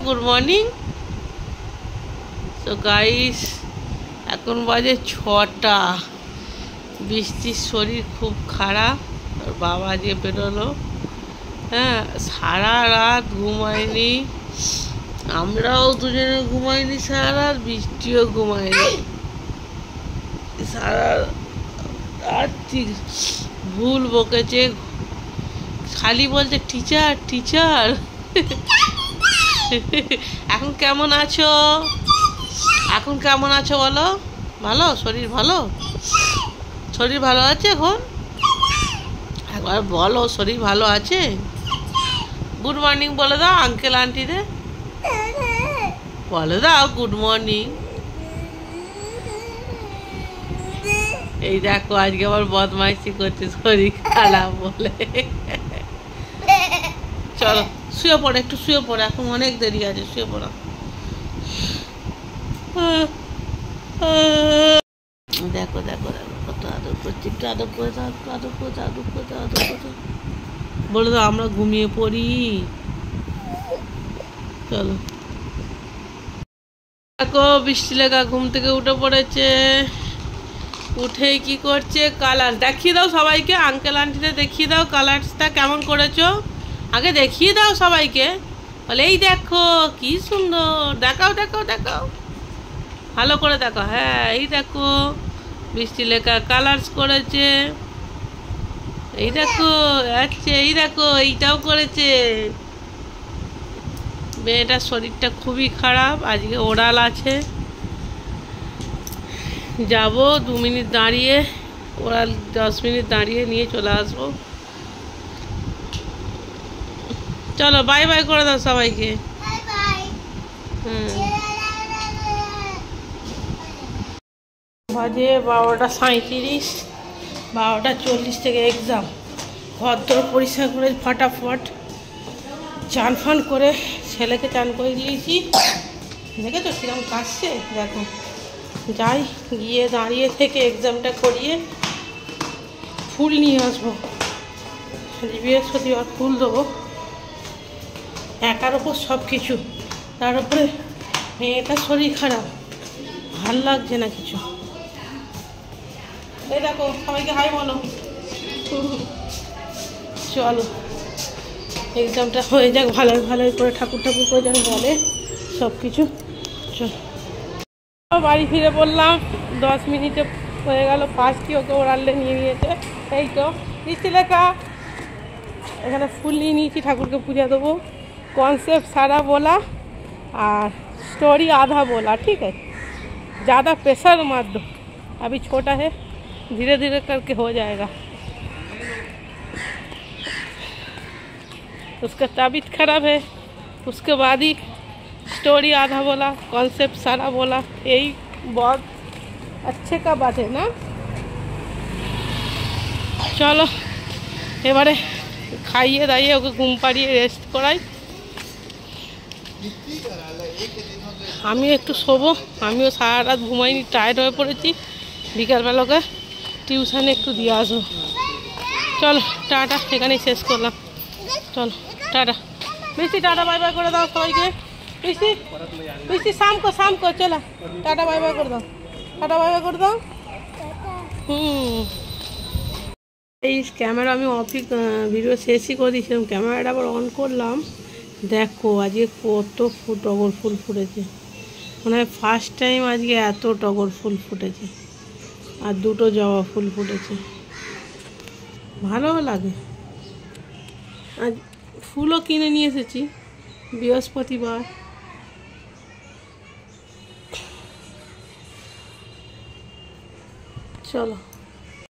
Good morning. তো guys এখন বাজে 6টা। বৃষ্টির শরীর খুব খারাপ। ওর বাবা যে বেরোলো, হ্যাঁ, সারা রাত ঘুমায়নি, আমরাও দুজনে ঘুমাইনি সারা রাত, বৃষ্টিও ঘুমায়নি সারা রাত। ভুল বকেছে, খালি বলছে টিচার টিচার। এখন কেমন আছো? এখন কেমন আছো বলো? ভালো? শরীর ভালো? শরীর ভালো আছে এখন? একবার বলো শরীর ভালো আছে? গুড মর্নিং বলে দাও আঙ্কেল আন্টিদের, বলে দাও গুড মর্নিং। এই দেখো আজকে আবার বদমাইশি করছে শরীর খারাপ বলে। চলো শুয়ে পড়ো, একটু শুয়ে পড়ো, এখন অনেক দেরি আছে, শুয়ে পড়ো। দেখো দেখো দেখো কত আদর করছি, একটু আদর করে দাও, একটু আদর করে দাও, আদর করে দাও, আদর করে দাও। বলে দাও আমরা ঘুমিয়ে পড়ি। চলো দেখো বৃষ্টি লেখা ঘুম থেকে উঠে পড়েছে। উঠে কি করছে, কালার দেখিয়ে দাও সবাইকে, আঙ্কেল আন্টিদের দেখিয়ে দাও কালারসটা কেমন করেছো। আগে দেখিয়ে দাও সবাইকে, বলে এই দেখো কি সুন্দর, দেখাও দেখাও দেখাও, ভালো করে দেখো। হ্যাঁ এই দেখো বৃষ্টি লেখা কালার্স করেছে, এই দেখো আচ্ছা, এই দেখো এইটাও করেছে। মেয়েটার শরীরটা খুবই খারাপ, আজকে ওরাল আছে, যাব 2 মিনিট দাঁড়িয়ে, ওরাল 10 মিনিট দাঁড়িয়ে নিয়ে চলে আসবো। চলো বাই বাই করে দাও সবাইকে। বাজে 12:37, 12:40 থেকে এক্সাম। ঘর দর পরিষ্কার করে ফটাফট চান ফান করে ছেলেকে চান করে দিয়েছি। দেখেছো কিরম কাশছে, দেখো। যাই গিয়ে দাঁড়িয়ে থেকে এক্সামটা করিয়ে ফুল নিয়ে আসবো, বৃহস্পতিবার ফুল দেবো। একার ওপর সব কিছু, তার উপরে মেয়েটার শরীর খারাপ, ভাল লাগছে না কিছু। এই দেখো সবাইকে হাই বলো। চলো এক্সামটা হয়ে যাক ভালো ভালোই করে, ঠাকুর ঠাকুর করে যেন বলে সব কিছু। চল বাড়ি ফিরে পড়লাম, 10 মিনিটে হয়ে গেল। ফার্স্টই ওকে ওরালে নিয়ে নিয়েছে। এই তো বৃষ্টি লেখা এখানে ফুল নিয়ে নিয়েছি, ঠাকুরকে পূজা দেবো। कॉन्सेप्ट सारा बोला और स्टोरी आधा बोला, ठीक है। ज़्यादा प्रेशर मत दो, अभी छोटा है, धीरे धीरे करके हो जाएगा। उसका तबीयत खराब है, उसके बाद ही स्टोरी आधा बोला, कॉन्सेप्ट सारा बोला, यही बहुत अच्छे का बात है ना। चलो এবারে খাইয়ে দাইয়ে ওকে ঘুম পাড়িয়ে রেস্ট করাই, আমি একটু শোবো। আমিও সারা রাত ঘুমাইনি, টায়ার্ড হয়ে পড়েছি। বিকালবেলাকে টিউশনে একটু দিয়ে আসবো। চলো টাটা, এখানেই শেষ করলাম। চলো টাটা। বৃষ্টি টাটা বাই বাই করে দাও সবাইকে। বৃষ্টি বৃষ্টি শাম কো চলো টাটা বাই বাই করে দাও, টাটা বাই বাই করে দাও। এই ক্যামেরা আমি অফিস ভিডিও শেষই করে দিয়েছিলাম, ক্যামেরাটা আবার অন করলাম। দেখো আজকে কত টগর ফুল ফুটেছে, মনে হয় ফার্স্ট টাইম আজকে এত টগর ফুল ফুটেছে, আর 2টো জবা ফুল ফুটেছে, ভালো লাগে। আজ ফুলও কিনে নিয়ে এসেছি, বৃহস্পতিবার। চলো।